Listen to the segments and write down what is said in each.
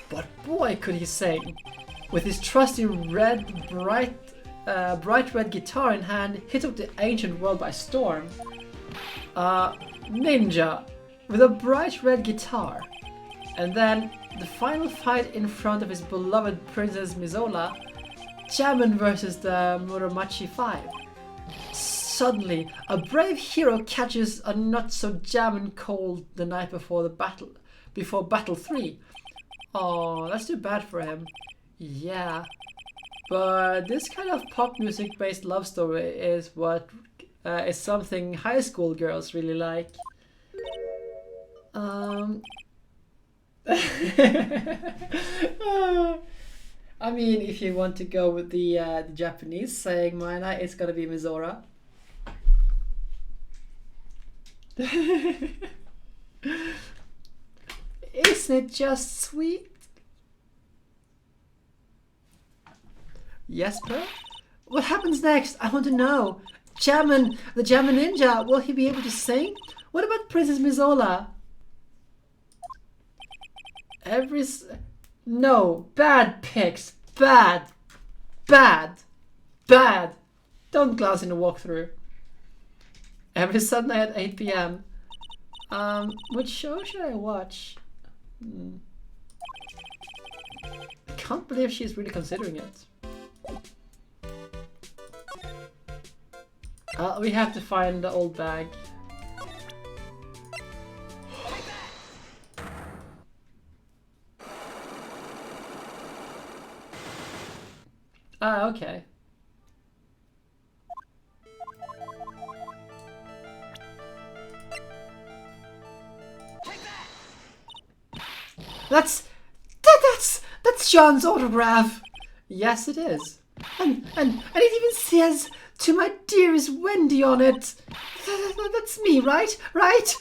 But boy could he sing! With his trusty bright red guitar in hand, he took the ancient world by storm. Ninja with a bright red guitar. And then the final fight in front of his beloved Princess Mizola, Jammin versus the Muromachi 5. Suddenly, a brave hero catches a not so jammin' cold the night before battle 3. Oh, that's too bad for him. Yeah, but this kind of pop music based love story is what is something high school girls really like. I mean, if you want to go with the Japanese saying Mana, it's gonna be Mizora. Isn't it just sweet? Yes, bro? What happens next? I want to know. The Jammin Ninja, will he be able to sing? What about Princess Mizola? No, bad picks. Bad. Don't gloss in the walkthrough. Every Sunday at 8 p.m. Which show should I watch? I can't believe she's really considering it. We have to find the old bag. Okay. That's John's autograph. Yes, it is. And it even says "To my dearest Wendy" on it. That's me, right? Right?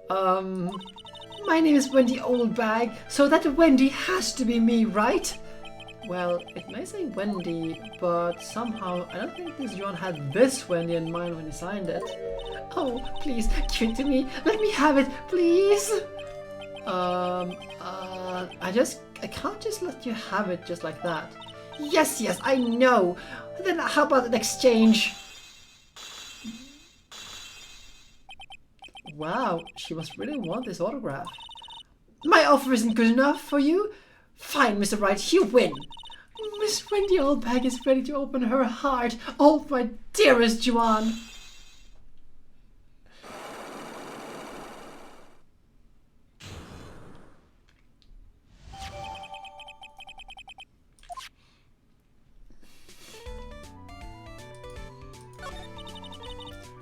My name is Wendy Oldbag, so that Wendy has to be me, right? Well, it may say Wendy, but somehow I don't think this John had this Wendy in mind when he signed it. Oh, please, give it to me. Let me have it, please. I can't just let you have it just like that. Yes, I know. Then how about an exchange? Wow, she must really want this autograph. My offer isn't good enough for you? Fine, Mr. Wright, you win. Miss Wendy Oldbag is ready to open her heart. Oh, my dearest Juan.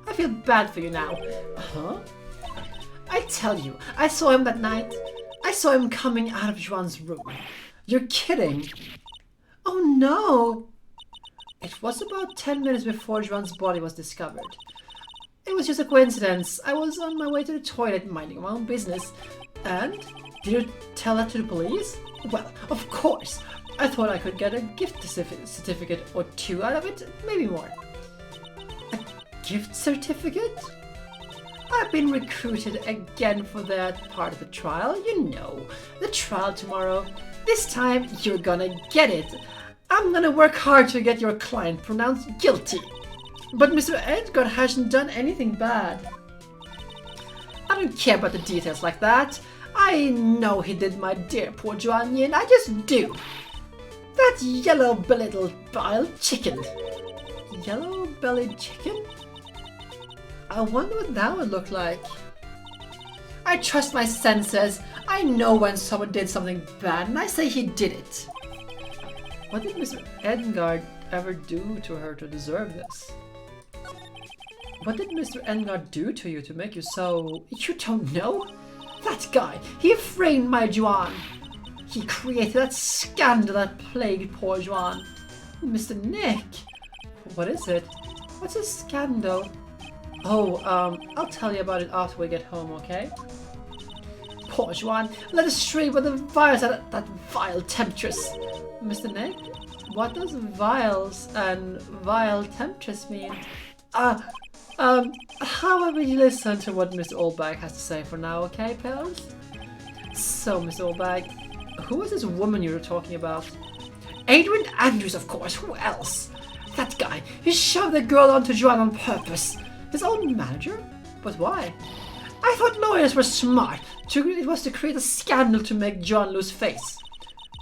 I feel bad for you now. Huh? I tell you, I saw him that night. I saw him coming out of Juan's room. You're kidding. Oh no! It was about 10 minutes before Juan's body was discovered. It was just a coincidence. I was on my way to the toilet minding my own business. And? Did you tell that to the police? Well, of course. I thought I could get a gift certificate or two out of it, maybe more. A gift certificate? I've been recruited again for that part of the trial. You know, the trial tomorrow. This time, you're gonna get it. I'm gonna work hard to get your client pronounced guilty. But Mr. Engarde hasn't done anything bad. I don't care about the details like that. I know he did, my dear poor Juan Yin. I just do. That yellow-bellied little bile chicken. Yellow-bellied chicken? I wonder what that would look like. I trust my senses. I know when someone did something bad, and I say he did it. What did Mr. Engarde ever do to her to deserve this? What did Mr. Engarde do to you to make you so... You don't know? That guy, he framed my Juan. He created that scandal that plagued poor Juan. Mr. Nick, what is it? What's a scandal? Oh, I'll tell you about it after we get home, okay? Poor Juan, led astray by the vials of that vile temptress. Mr. Nick, what does vials and vile temptress mean? However, you listen to what Mr. Oldbag has to say for now, okay, pals? So, Miss Oldbag, who is this woman you were talking about? Adrian Andrews, of course. Who else? That guy. He shoved the girl onto Joanne on purpose. His own manager? But why? I thought lawyers were smart. It was to create a scandal to make Joanne lose face.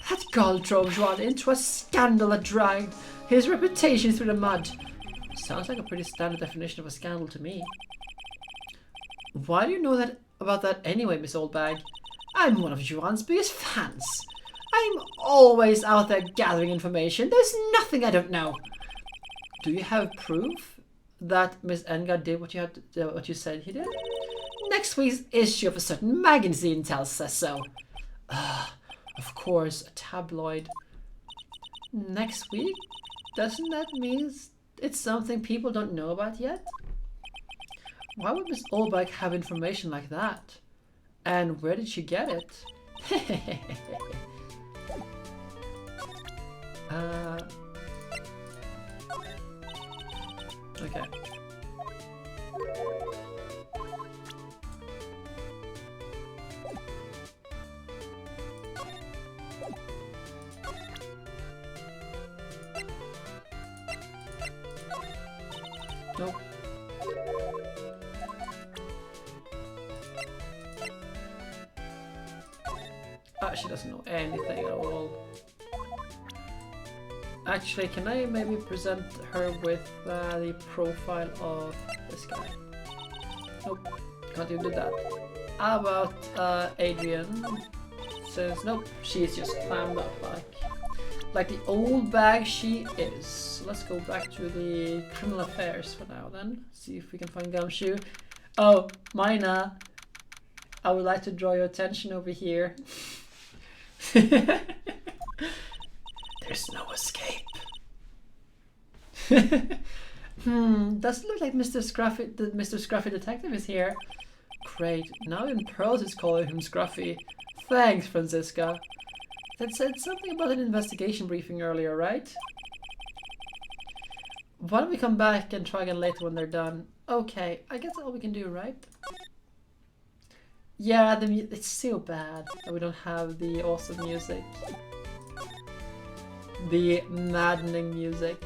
That girl drove Joanne into a scandal that dragged his reputation through the mud. Sounds like a pretty standard definition of a scandal to me. Why do you know about that anyway, Miss Oldbag? I'm one of Joanne's biggest fans. I'm always out there gathering information. There's nothing I don't know. Do you have proof that Miss Engarde did what you said he did? Next week's issue of a certain magazine tells us so. Of course, a tabloid. Next week? Doesn't that mean it's something people don't know about yet? Why would Miss Oldbag have information like that? And where did she get it? Okay. Nope. She doesn't know anything at all. Actually, can I maybe present her with the profile of this guy? Nope, can't even do that. How about Adrian? Says nope, she's just clammed up like the old bag she is. So let's go back to the criminal affairs for now then. See if we can find Gumshoe. Oh, Mina, I would like to draw your attention over here. There's no escape. Doesn't look like Mr. Scruffy detective is here. Great, now even Pearls is calling him Scruffy. Thanks, Franziska. That said something about an investigation briefing earlier, right? Why don't we come back and try again later when they're done? Okay, I guess that's all we can do, right? Yeah, it's so bad that we don't have the awesome music. The maddening music.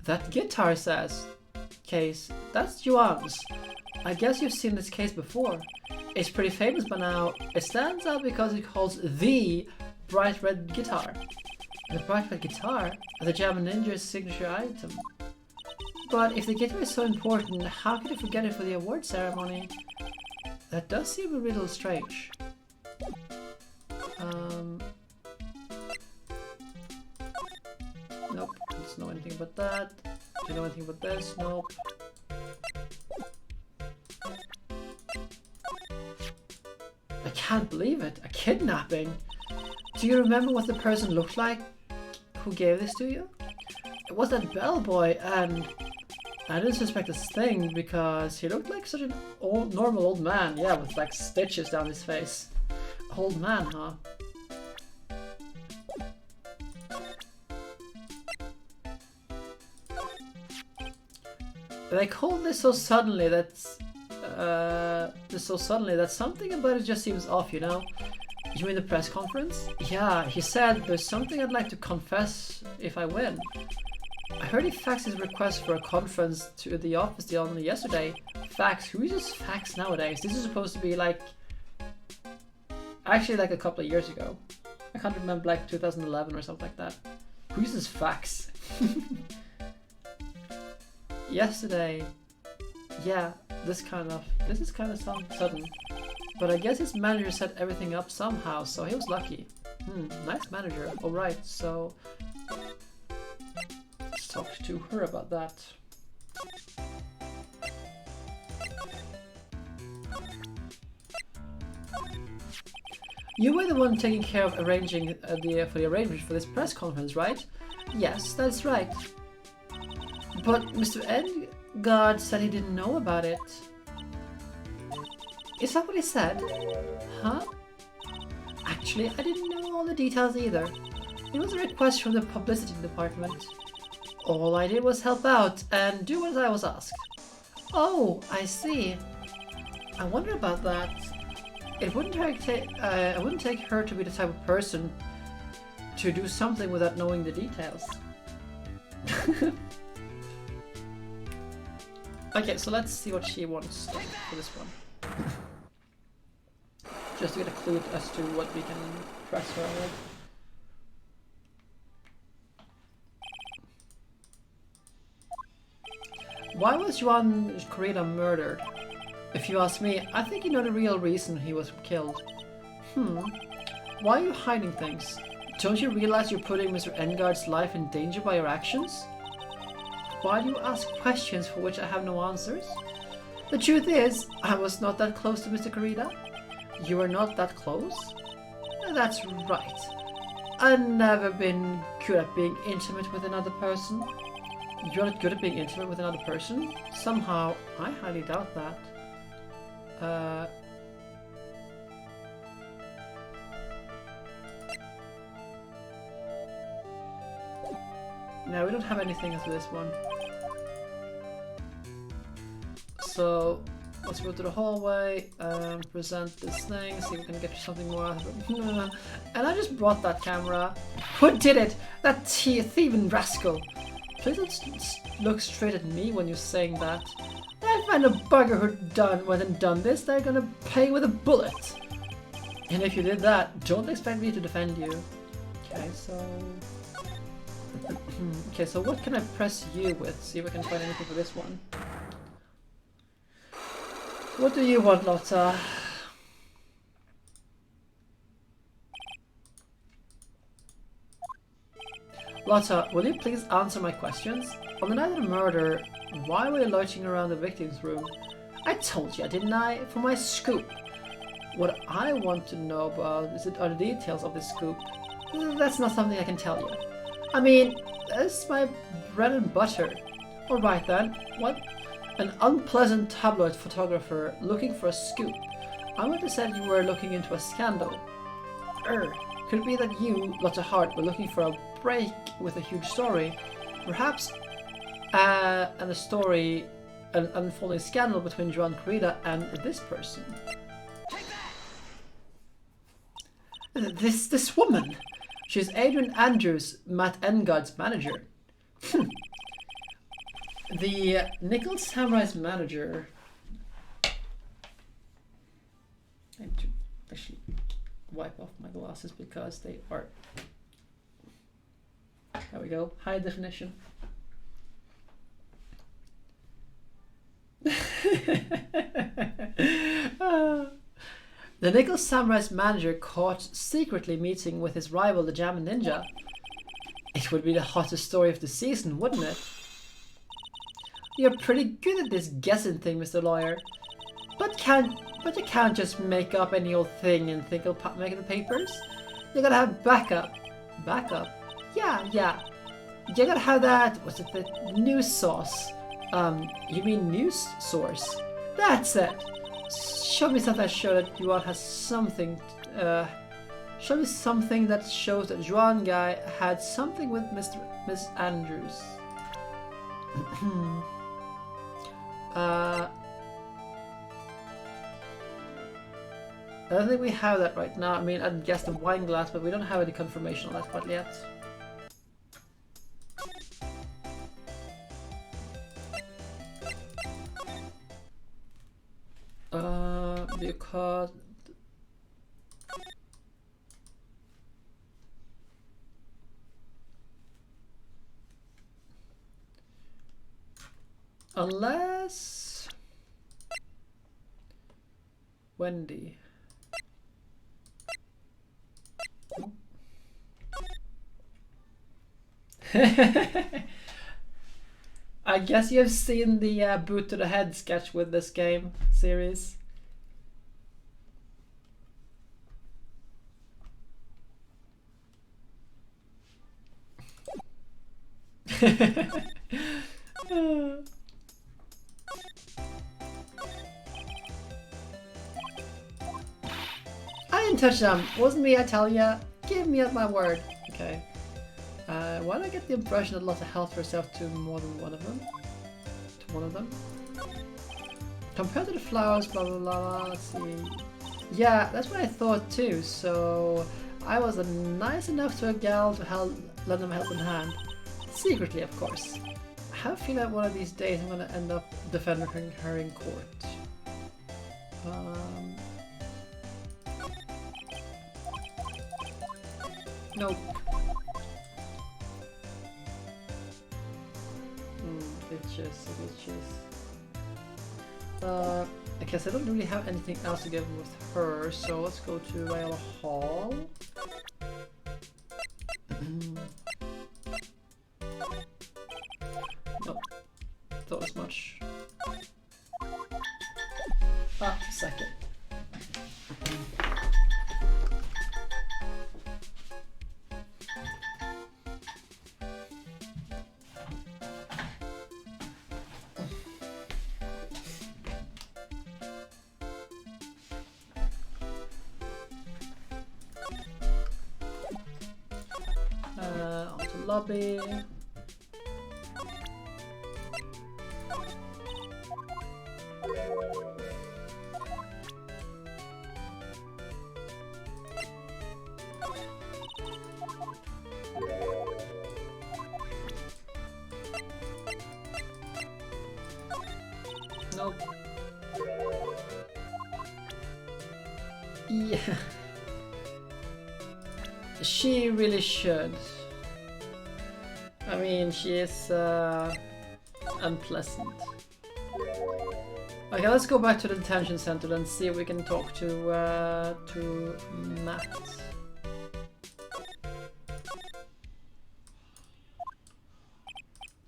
That guitar says, case, that's Joanne's. I guess you've seen this case before. It's pretty famous by now. It stands out because it holds the bright red guitar. The bright red guitar, the Jam Ninja's signature item. But if the guitar is so important, how could you forget it for the award ceremony? That does seem a little strange. Nope, don't know anything about that. Do you know anything about this? Nope. I can't believe it. A kidnapping. Do you remember what the person looked like who gave this to you? It was that bellboy, and I didn't suspect a thing because he looked like such an normal old man. Yeah, with like stitches down his face. Old man, huh? They called this so suddenly that something about it just seems off, you know? You mean the press conference? Yeah, he said there's something I'd like to confess if I win. I heard he faxed his request for a conference to the office only yesterday. Fax? Who uses fax nowadays? This is supposed to be like... Actually like a couple of years ago. I can't remember, like 2011 or something like that. Who uses fax? Yesterday. Yeah, this is kind of sudden. But I guess his manager set everything up somehow, so he was lucky. Nice manager. Alright, so... let's talk to her about that. You were the one taking care of arranging for the arrangement for this press conference, right? Yes, that's right. But Mr. Engarde said he didn't know about it. Is that what he said? Huh? Actually, I didn't know all the details either. It was a request from the publicity department. All I did was help out and do what I was asked. Oh, I see. I wonder about that. It wouldn't take her to be the type of person to do something without knowing the details. Okay, so let's see what she wants for this one. Just to get a clue as to what we can press her with. Why was Juan Corrida murdered? If you ask me, I think you know the real reason he was killed. Why are you hiding things? Don't you realize you're putting Mr. Engarde's life in danger by your actions? Why do you ask questions for which I have no answers? The truth is, I was not that close to Mr. Corrida. You were not that close? That's right. I've never been good at being intimate with another person. You're not good at being intimate with another person? Somehow, I highly doubt that. No, we don't have anything after this one. So, let's go to the hallway, present this thing, see if we can get something more out of it. And I just brought that camera. Who did it? That thieving rascal. Please don't look straight at me when you're saying that. If I find a bugger who went and done this, they're gonna pay with a bullet. And if you did that, don't expect me to defend you. Okay, so... Okay, so what can I press you with? See if I can find anything for this one. What do you want, Lotta? Lotta, will you please answer my questions? On the night of the murder, why were you loitering around the victim's room? I told you, didn't I? For my scoop. What I want to know about are the details of this scoop. That's not something I can tell you. I mean, that's my bread and butter. Alright then, what? An unpleasant tabloid photographer looking for a scoop. I would have said you were looking into a scandal. Could it be that you, Lotta Hart, were looking for a break with a huge story? Perhaps and a story, an unfolding scandal between Juan Corrida and this person. This woman! She's Adrian Andrews, Matt Engarde's manager. The Nickel Samurai's manager. I need to actually wipe off my glasses because they are... There we go, high definition. The Nickel Samurai's manager caught secretly meeting with his rival, the Jammin' Ninja. It would be the hottest story of the season, wouldn't it? You're pretty good at this guessing thing, Mr. Lawyer. But you can't just make up any old thing and think it'll make the papers. You gotta have backup. Backup? Yeah. You gotta have that, what's it, the news source. You mean news source? That's it. Show me something that shows that Juan has something. Show me something that shows that Juan guy had something with Miss Andrews. I don't think we have that right now. I mean, I'd guess the wine glass, but we don't have any confirmation on that quite yet. Because... Unless... Wendy. I guess you've seen the boot to the head sketch with this game series. I didn't touch them. Wasn't me, I tell ya. Give me my word. Okay. Why do I get the impression that Lotta helped herself to more than one of them? To one of them? Compared to the flowers, blah blah blah, let's see. Yeah, that's what I thought too, so I was nice enough to a gal to lend them a helping hand. Secretly, of course. I have a feeling that one of these days I'm gonna end up defending her in court. Nope. Bitches. I guess I don't really have anything else to give with her, so let's go to Viola Hall. Nope. Thought as much. Ah, second. Onto lobby. Nope. Yeah. She really should. I mean, she is unpleasant. Okay, let's go back to the detention center and see if we can talk to Matt.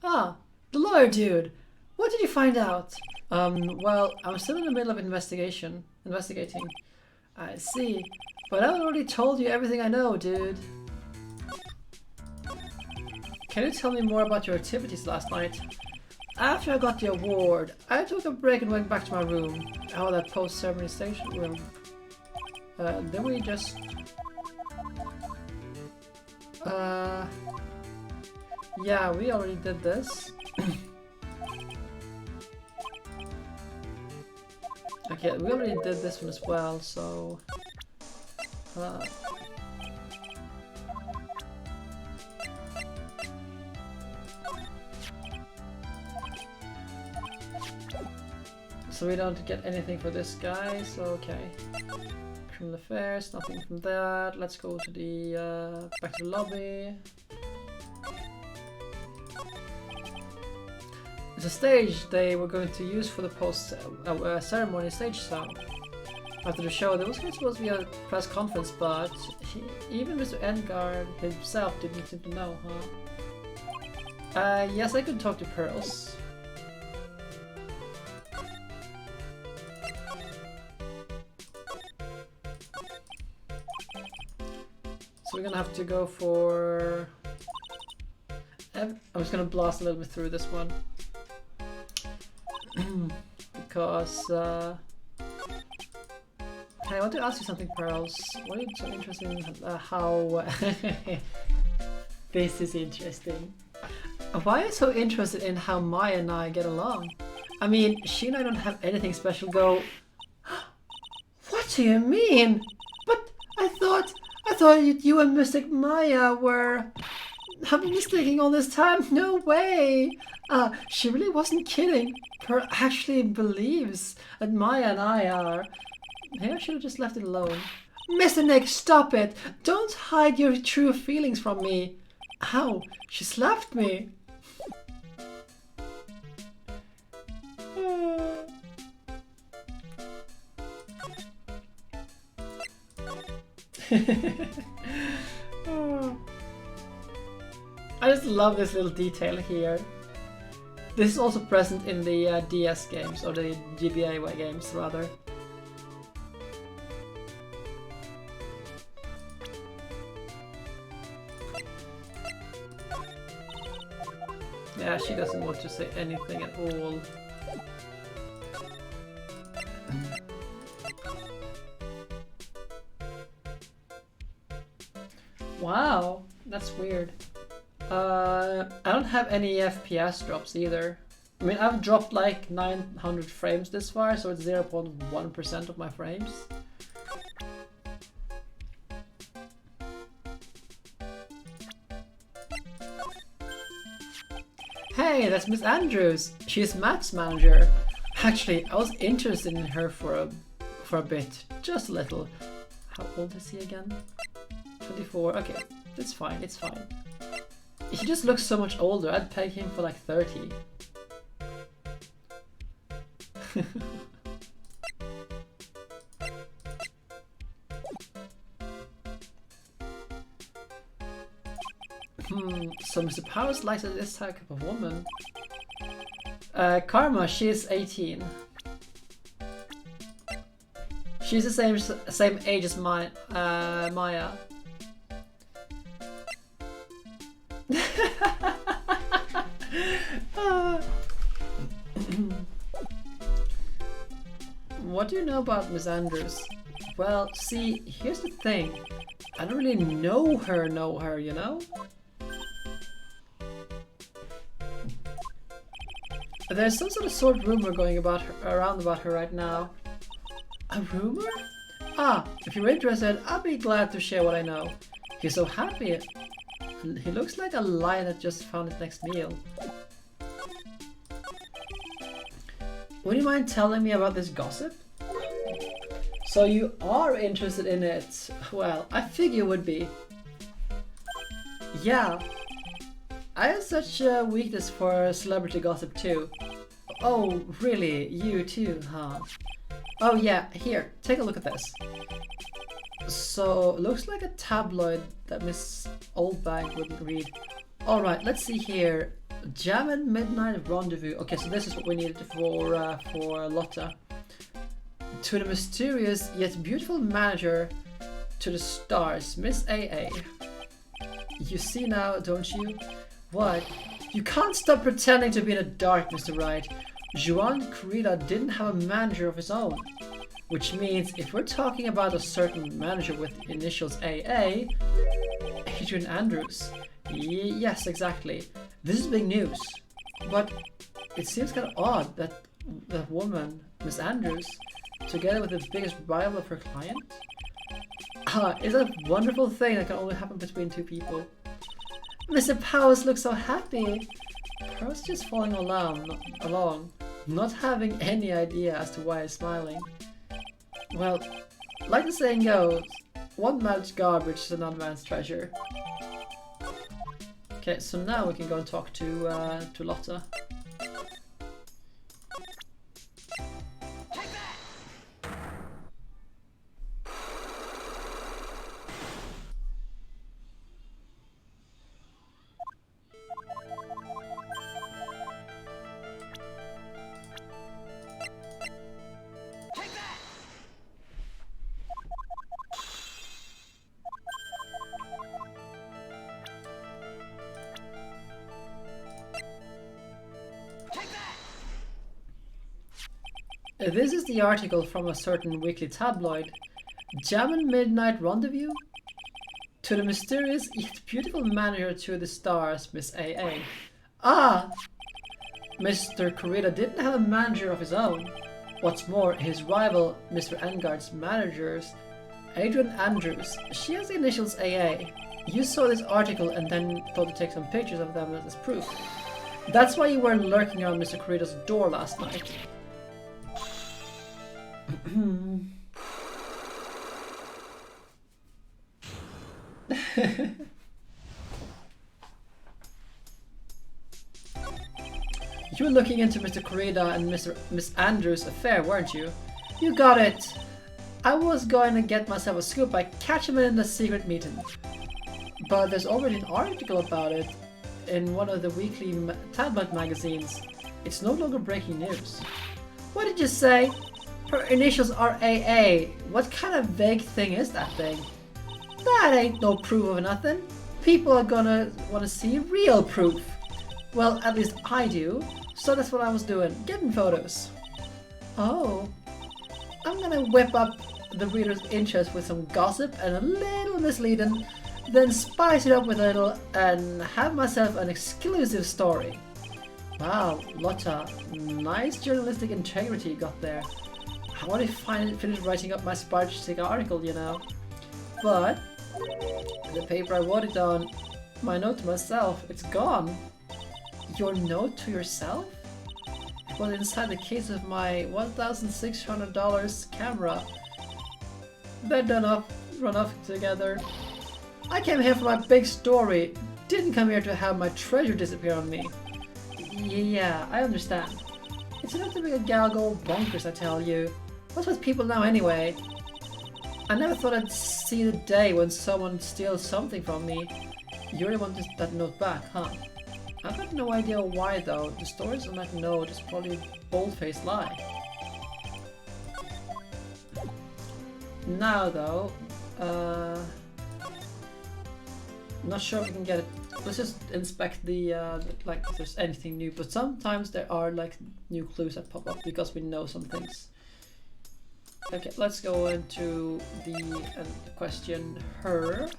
Ah, the lawyer dude. What did you find out? Well, I'm still in the middle of investigating. I see. But I already told you everything I know, dude. Can you tell me more about your activities last night? After I got the award, I took a break and went back to my room. Oh, that post-ceremony station room. Then we just... yeah, we already did this. Okay, we already did this one as well, so... so we don't get anything for this guy, so okay. Criminal affairs, nothing from that. Let's go to the back to the lobby. It's a stage they were going to use for the post ceremony stage sound. After the show, there was supposed to be a press conference, but even Mr. Engarde himself didn't seem to know, huh? Yes, I could talk to Pearls. So we're gonna have to go for... I'm just gonna blast a little bit through this one. Because... Hey, I want to ask you something, Pearls. What are you so interested in how... This is interesting. Why are you so interested in how Maya and I get along? I mean, she and I don't have anything special go... What do you mean? But I thought you and Mystic Maya were... Have been mistaking all this time? No way! She really wasn't kidding. Her actually believes that Maya and I are... Maybe I should have just left it alone. Mr. Nick, stop it! Don't hide your true feelings from me. Ow, she slapped me. I just love this little detail here. This is also present in the DS games, or the GBA games rather. Yeah, she doesn't want to say anything at all. Wow, that's weird. I don't have any FPS drops either. I mean, I've dropped like 900 frames this far, so it's 0.1% of my frames. Hey, that's Miss Andrews. She's Matt's manager. Actually, I was interested in her for a bit, just a little. How old is he again? 24. Okay, it's fine. It's fine. He just looks so much older. I'd peg him for like 30. So Mr. Powers likes this type of woman. Karma, she is 18. She's the same age as Maya. What do you know about Miss Andrews? Well, see, here's the thing. I don't really know her, you know? There's some sort of rumor going around about her right now. A rumor? Ah, if you're interested, I'll be glad to share what I know. He's so happy. He looks like a lion that just found his next meal. Would you mind telling me about this gossip? So you are interested in it. Well, I figure you would be. Yeah. I have such a weakness for celebrity gossip too. Oh, really? You too, huh? Oh yeah, here, take a look at this. So, looks like a tabloid that Miss Oldbag wouldn't read. Alright, let's see here. Jammin' Midnight Rendezvous. Okay, so this is what we needed for Lotta. To the mysterious yet beautiful manager to the stars, Miss AA. You see now, don't you? What? You can't stop pretending to be in the dark, Mr. Wright. Juan Corrida didn't have a manager of his own. Which means if we're talking about a certain manager with initials AA, Adrian Andrews. Yes, exactly. This is big news. But it seems kind of odd that that woman, Miss Andrews, together with the biggest rival of her client? It's a wonderful thing that can only happen between two people. Mr. Powers looks so happy. Powers just following along, not having any idea as to why he's smiling. Well, like the saying goes, one man's garbage is another man's treasure. Okay, so now we can go and talk to Lotta. This is the article from a certain weekly tabloid. Jammin' Midnight Rendezvous? To the mysterious yet beautiful manager to the stars, Miss AA. Ah! Mr. Corrida didn't have a manager of his own. What's more, his rival, Mr. Engarde's managers, Adrian Andrews, she has the initials AA. You saw this article and then thought to take some pictures of them as proof. That's why you were lurking around Mr. Corrida's door last night. You were looking into Mr. Corrida and Miss Andrews' affair, weren't you? You got it! I was going to get myself a scoop by catching him in a secret meeting. But there's already an article about it in one of the weekly tabloid magazines. It's no longer breaking news. What did you say? Her initials are AA. What kind of vague thing is that thing? That ain't no proof of nothing. People are gonna want to see real proof. Well, at least I do. So that's what I was doing, getting photos. Oh. I'm gonna whip up the reader's interest with some gossip and a little misleading. then spice it up with a little and have myself an exclusive story. Wow, Lotta, nice journalistic integrity you got there. I want to finish writing up my spark-stick article, you know. But the paper I wrote it on, my note to myself, it's gone. Your note to yourself? It was inside the case of my $1,600 camera. They're run off together. I came here for my big story. Didn't come here to have my treasure disappear on me. Yeah, I understand. It's enough to make a gal go bonkers, I tell you. What's with people now anyway? I never thought I'd see the day when someone steals something from me. You really want that note back, huh? I've got no idea why though. The stories on that note is probably a bold-faced lie. Now though, not sure if we can get it. Let's just inspect the like if there's anything new. But sometimes there are like new clues that pop up because we know some things. Okay, let's go into the question her.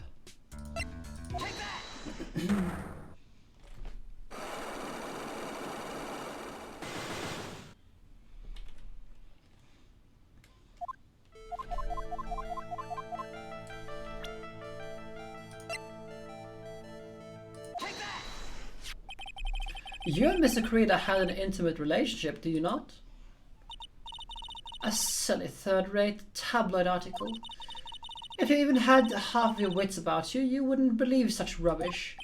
You and Mr. Kurita had an intimate relationship, do you not? A silly third-rate tabloid article. If you even had half your wits about you, you wouldn't believe such rubbish.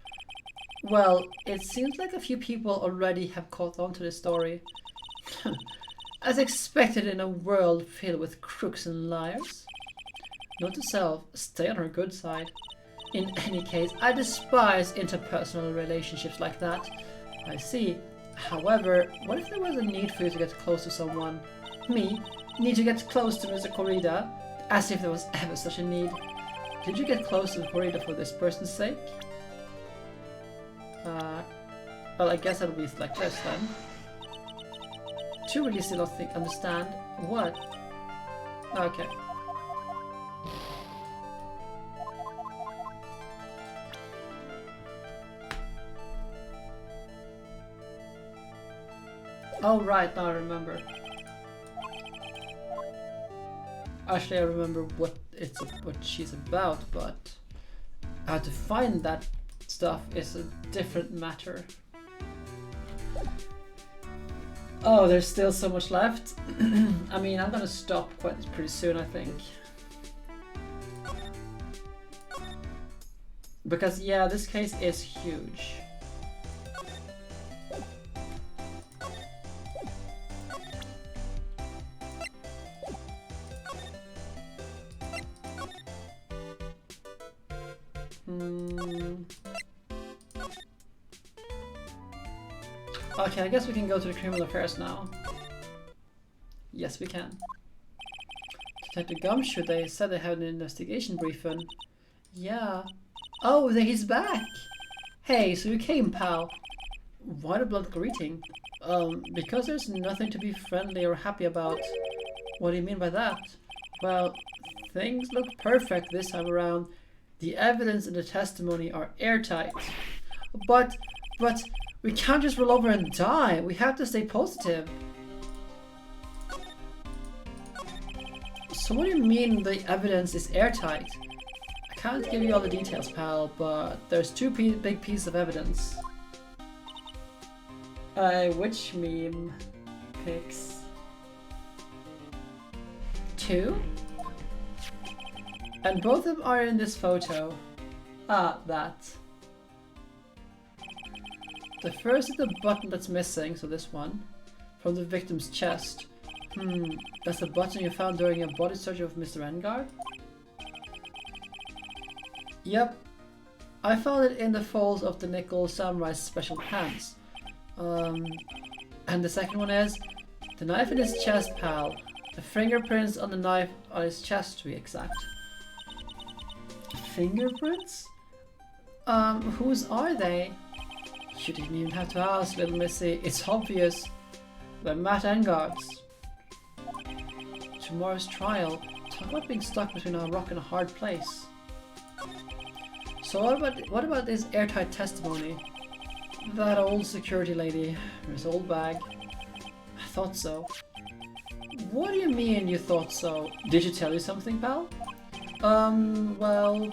Well, it seems like a few people already have caught on to this story. As expected in a world filled with crooks and liars. Note to self, stay on her good side. In any case, I despise interpersonal relationships like that. I see. However, what if there was a need for you to get close to someone? Me? Need to get close to Mr. Kurita? As if there was ever such a need. Did you get close to Kurita for this person's sake? Well, I guess it'll be like this then. Two really still don't understand. What? Okay. Oh right, now I remember. Actually, I remember what she's about, but how to find that stuff is a different matter. Oh, there's still so much left. I mean, I'm gonna stop pretty soon, I think. Because yeah, this case is huge. Okay, I guess we can go to the criminal affairs now. Yes, we can. Detective Gumshoe, they said they had an investigation briefing. Yeah. Oh, he's back! Hey, so you came, pal. Why the blunt greeting? Because there's nothing to be friendly or happy about. What do you mean by that? Well, things look perfect this time around. The evidence and the testimony are airtight. But we can't just roll over and die. We have to stay positive. So what do you mean the evidence is airtight? I can't give you all the details, pal, but there's two big pieces of evidence. Which meme pics? Two? And both of them are in this photo. Ah, that. The first is the button that's missing, so this one, from the victim's chest. That's the button you found during a body search of Mr. Engarde? Yep. I found it in the folds of the nickel samurai's special pants. And the second one is the knife in his chest, pal. The fingerprints on the knife on his chest, to be exact. Fingerprints? Whose are they? You didn't even have to ask, little missy. It's obvious. They're Matt Engarde's. Tomorrow's trial. Talk about being stuck between a rock and a hard place. So what about this airtight testimony? That old security lady, this old bag. I thought so. What do you mean you thought so? Did she tell you something, pal? Well,